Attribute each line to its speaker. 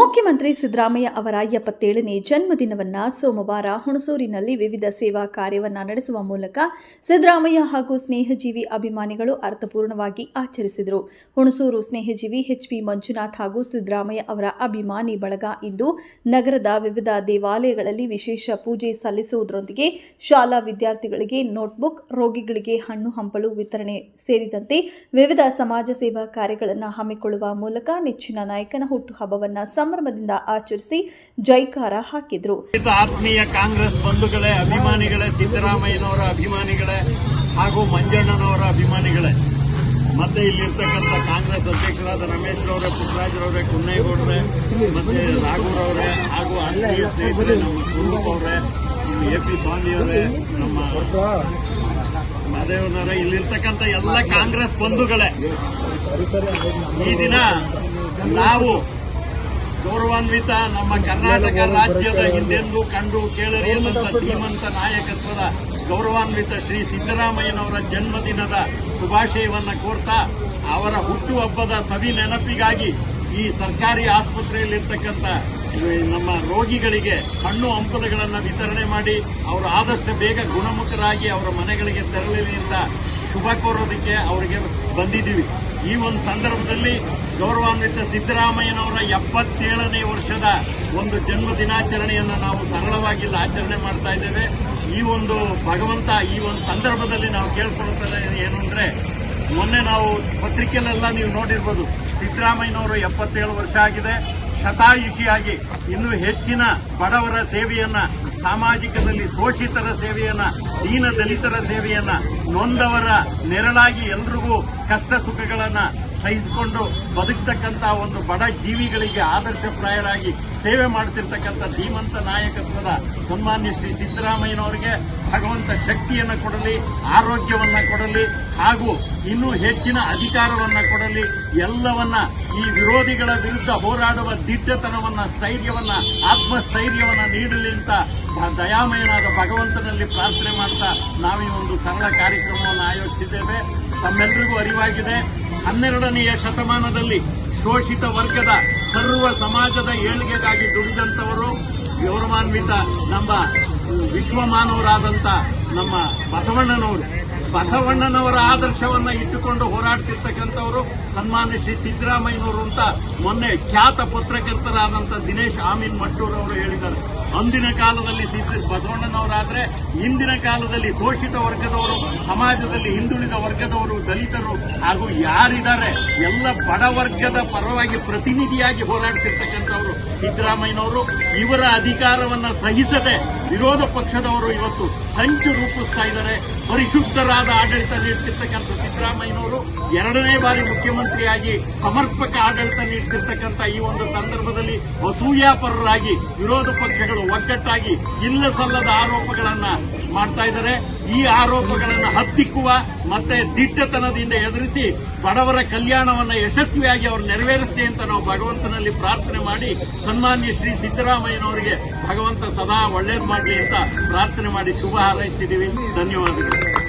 Speaker 1: ಮುಖ್ಯಮಂತ್ರಿ ಸಿದ್ದರಾಮಯ್ಯ ಅವರ 77ನೇ ಜನ್ಮದಿನವನ್ನು ಸೋಮವಾರ ಹುಣಸೂರಿನಲ್ಲಿ ವಿವಿಧ ಸೇವಾ ಕಾರ್ಯವನ್ನು ನಡೆಸುವ ಮೂಲಕ ಸಿದ್ದರಾಮಯ್ಯ ಹಾಗೂ ಸ್ನೇಹಜೀವಿ ಅಭಿಮಾನಿಗಳು ಅರ್ಥಪೂರ್ಣವಾಗಿ ಆಚರಿಸಿದರು. ಹುಣಸೂರು ಸ್ನೇಹಜೀವಿ ಎಚ್.ಪಿ. ಮಂಜುನಾಥ್ ಹಾಗೂ ಸಿದ್ದರಾಮಯ್ಯ ಅವರ ಅಭಿಮಾನಿ ಬಳಗ ಇಂದು ನಗರದ ವಿವಿಧ ದೇವಾಲಯಗಳಲ್ಲಿ ವಿಶೇಷ ಪೂಜೆ ಸಲ್ಲಿಸುವುದರೊಂದಿಗೆ ಶಾಲಾ ವಿದ್ಯಾರ್ಥಿಗಳಿಗೆ ನೋಟ್ಬುಕ್, ರೋಗಿಗಳಿಗೆ ಹಣ್ಣು ಹಂಪಲು ವಿತರಣೆ ಸೇರಿದಂತೆ ವಿವಿಧ ಸಮಾಜ ಸೇವಾ ಕಾರ್ಯಗಳನ್ನು ಹಮ್ಮಿಕೊಳ್ಳುವ ಮೂಲಕ ನೆಚ್ಚಿನ ನಾಯಕನ ಹುಟ್ಟುಹಬ್ಬವನ್ನು ಸಂಭ್ರಮದಿಂದ ಆಚರಿಸಿ ಜೈಕಾರ ಹಾಕಿದ್ರು.
Speaker 2: ಆತ್ಮೀಯ ಕಾಂಗ್ರೆಸ್ ಬಂಧುಗಳೇ, ಅಭಿಮಾನಿಗಳೇ, ಸಿದ್ದರಾಮಯ್ಯನವರ ಅಭಿಮಾನಿಗಳೇ ಹಾಗೂ ಮಂಜಣ್ಣನವರ ಅಭಿಮಾನಿಗಳೇ, ಮತ್ತೆ ಇಲ್ಲಿರ್ತಕ್ಕಂಥ ಕಾಂಗ್ರೆಸ್ ಅಧ್ಯಕ್ಷರಾದ ರಮೇಶ್ ರವರೇ, ಪುಟ್ಟರಾಜರವರೇ, ಕುನ್ನೇಗೌಡರೇ, ಮತ್ತೆ ರಾಘುರವರೇ ಹಾಗೂ ಆತ್ಮೀಯ ಸ್ನೇಹಿತರೆ ನಮ್ಮ ಸ್ವರೂಪ್ ಅವರೇ, ಎ.ಪಿ. ಸ್ವಾಮಿಯವರೇ, ನಮ್ಮ ಮಹದೇವನವರೇ, ಇಲ್ಲಿರ್ತಕ್ಕಂಥ ಎಲ್ಲ ಕಾಂಗ್ರೆಸ್ ಬಂಧುಗಳೇ, ಈ ದಿನ ನಾವು ಗೌರವಾನ್ವಿತ ನಮ್ಮ ಕರ್ನಾಟಕ ರಾಜ್ಯದ ಹಿಂದೆಂದೂ ಕಂಡು ಕೇಳರಿಯದಂತ ಧೀಮಂತ ನಾಯಕತ್ವದ ಗೌರವಾನ್ವಿತ ಶ್ರೀ ಸಿದ್ದರಾಮಯ್ಯನವರ ಜನ್ಮದಿನದ ಶುಭಾಶಯವನ್ನು ಕೋರ್ತಾ ಅವರ ಹುಟ್ಟುಹಬ್ಬದ ಸವಿ ನೆನಪಿಗಾಗಿ ಈ ಸರ್ಕಾರಿ ಆಸ್ಪತ್ರೆಯಲ್ಲಿರ್ತಕ್ಕಂಥ ನಮ್ಮ ರೋಗಿಗಳಿಗೆ ಹಣ್ಣು ಹಂಪಲುಗಳನ್ನು ವಿತರಣೆ ಮಾಡಿ ಅವರು ಆದಷ್ಟು ಬೇಗ ಗುಣಮುಖರಾಗಿ ಅವರ ಮನೆಗಳಿಗೆ ತೆರಳಲಿ ಅಂತ ಶುಭ ಕೋರೋದಕ್ಕೆ ಅವರಿಗೆ ಬಂದಿದ್ದೀವಿ. ಈ ಒಂದು ಸಂದರ್ಭದಲ್ಲಿ ಗೌರವಾನ್ವಿತ ಸಿದ್ದರಾಮಯ್ಯನವರ 77ನೇ ವರ್ಷದ ಒಂದು ಜನ್ಮ ದಿನಾಚರಣೆಯನ್ನು ನಾವು ಸರಳವಾಗಿ ಆಚರಣೆ ಮಾಡ್ತಾ ಇದ್ದೇವೆ. ಈ ಒಂದು ಭಗವಂತ ಈ ಒಂದು ಸಂದರ್ಭದಲ್ಲಿ ನಾವು ಕೇಳ್ಕೊಳ್ತಾ ಏನು ಅಂದ್ರೆ, ಮೊನ್ನೆ ನಾವು ಪತ್ರಿಕೆಯಲ್ಲೆಲ್ಲ ನೀವು ನೋಡಿರ್ಬೋದು, ಸಿದ್ದರಾಮಯ್ಯನವರು 77 ವರ್ಷ ಆಗಿದೆ, ಶತಾಯುಷಿಯಾಗಿ ಇನ್ನೂ ಹೆಚ್ಚಿನ ಬಡವರ ಸೇವೆಯನ್ನ, ಸಾಮಾಜಿಕದಲ್ಲಿ ಶೋಷಿತರ ಸೇವೆಯನ್ನ, ದೀನ ದಲಿತರ ಸೇವೆಯನ್ನ, ನೊಂದವರ ನೆರಳಾಗಿ ಎಲ್ರಿಗೂ ಕಷ್ಟ ಸುಖಗಳನ್ನ ಸಹಿಸಿಕೊಂಡು ಬದುಕತಕ್ಕಂಥ ಒಂದು ಬಡ ಜೀವಿಗಳಿಗೆ ಆದರ್ಶಪ್ರಾಯರಾಗಿ ಸೇವೆ ಮಾಡುತ್ತಿರ್ತಕ್ಕಂಥ ಧೀಮಂತ ನಾಯಕತ್ವದ ಸನ್ಮಾನ್ಯ ಶ್ರೀ ಸಿದ್ದರಾಮಯ್ಯನವರಿಗೆ ಭಗವಂತ ಶಕ್ತಿಯನ್ನು ಕೊಡಲಿ, ಆರೋಗ್ಯವನ್ನ ಕೊಡಲಿ ಹಾಗೂ ಇನ್ನೂ ಹೆಚ್ಚಿನ ಅಧಿಕಾರವನ್ನ ಕೊಡಲಿ. ಎಲ್ಲವನ್ನ ಈ ವಿರೋಧಿಗಳ ವಿರುದ್ಧ ಹೋರಾಡುವ ದಿಟ್ಟತನವನ್ನ, ಸ್ಥೈರ್ಯವನ್ನ, ಆತ್ಮಸ್ಥೈರ್ಯವನ್ನ ನೀಡಲಿ ಅಂತ ದಯಾಮಯನಾದ ಭಗವಂತನಲ್ಲಿ ಪ್ರಾರ್ಥನೆ ಮಾಡ್ತಾ ನಾವು ಈ ಒಂದು ಸರಳ ಕಾರ್ಯಕ್ರಮವನ್ನು ಆಯೋಜಿಸಿದ್ದೇವೆ. ತಮ್ಮೆಲ್ಲರಿಗೂ ಅರಿವಾಗಿದೆ, 12ನೇ ಶತಮಾನದಲ್ಲಿ ಶೋಷಿತ ವರ್ಗದ ಸರ್ವ ಸಮಾಜದ ಏಳಿಗೆಗಾಗಿ ದುಡಿದಂತವರು ಗೌರವಾನ್ವಿತ ನಮ್ಮ ವಿಶ್ವಮಾನವರಾದಂಥ ನಮ್ಮ ಬಸವಣ್ಣನವರ ಆದರ್ಶವನ್ನ ಇಟ್ಟುಕೊಂಡು ಹೋರಾಡ್ತಿರ್ತಕ್ಕಂಥವರು ಸನ್ಮಾನ್ಯ ಶ್ರೀ ಸಿದ್ದರಾಮಯ್ಯನವರು ಅಂತ ಮೊನ್ನೆ ಖ್ಯಾತ ಪತ್ರಕರ್ತರಾದಂಥ ದಿನೇಶ್ ಆಮೀನ್ ಮಟ್ಟೂರ್ ಅವರು ಹೇಳಿದ್ದಾರೆ. ಅಂದಿನ ಕಾಲದಲ್ಲಿ ಬಸವಣ್ಣನವರಾದ್ರೆ ಇಂದಿನ ಕಾಲದಲ್ಲಿ ಶೋಷಿತ ವರ್ಗದವರು, ಸಮಾಜದಲ್ಲಿ ಹಿಂದುಳಿದ ವರ್ಗದವರು, ದಲಿತರು ಹಾಗೂ ಯಾರಿದ್ದಾರೆ ಎಲ್ಲ ಬಡ ವರ್ಗದ ಪರವಾಗಿ ಪ್ರತಿನಿಧಿಯಾಗಿ ಹೋರಾಡ್ತಿರ್ತಕ್ಕಂಥವರು ಸಿದ್ದರಾಮಯ್ಯನವರು. ಇವರ ಅಧಿಕಾರವನ್ನ ಸಹಿಸದೆ ವಿರೋಧ ಪಕ್ಷದವರು ಇವತ್ತು ಸಂಚು ರೂಪಿಸ್ತಾ ಇದ್ದಾರೆ. ಪರಿಶುದ್ಧರಾದ ಆಡಳಿತ ನೀಡುತ್ತಿರ್ತಕ್ಕಂಥ ಸಿದ್ದರಾಮಯ್ಯನವರು 2ನೇ ಬಾರಿ ಮುಖ್ಯಮಂತ್ರಿಯಾಗಿ ಸಮರ್ಪಕ ಆಡಳಿತ ನೀಡುತ್ತಿರ್ತಕ್ಕಂಥ ಈ ಒಂದು ಸಂದರ್ಭದಲ್ಲಿ ಅಸೂಯಾಪರರಾಗಿ ವಿರೋಧ ಪಕ್ಷಗಳು ಒಗ್ಗಟ್ಟಾಗಿ ಇಲ್ಲ ಸಲ್ಲದ ಆರೋಪಗಳನ್ನ ಮಾಡ್ತಾ ಇದ್ದಾರೆ. ಈ ಆರೋಪಗಳನ್ನು ಹತ್ತಿಕ್ಕುವ ಮತ್ತೆ ದಿಟ್ಟತನದಿಂದ ಎದುರಿಸಿ ಬಡವರ ಕಲ್ಯಾಣವನ್ನು ಯಶಸ್ವಿಯಾಗಿ ಅವರು ನೆರವೇರಿಸಲಿ ಅಂತ ನಾವು ಭಗವಂತನಲ್ಲಿ ಪ್ರಾರ್ಥನೆ ಮಾಡಿ ಸನ್ಮಾನ್ಯ ಶ್ರೀ ಸಿದ್ದರಾಮಯ್ಯನವರಿಗೆ ಭಗವಂತ ಸದಾ ಒಳ್ಳೇದು ಮಾಡಲಿ ಅಂತ ಪ್ರಾರ್ಥನೆ ಮಾಡಿ ಶುಭ ಹಾರೈಸಿದ್ದೀವಿ. ಧನ್ಯವಾದಗಳು.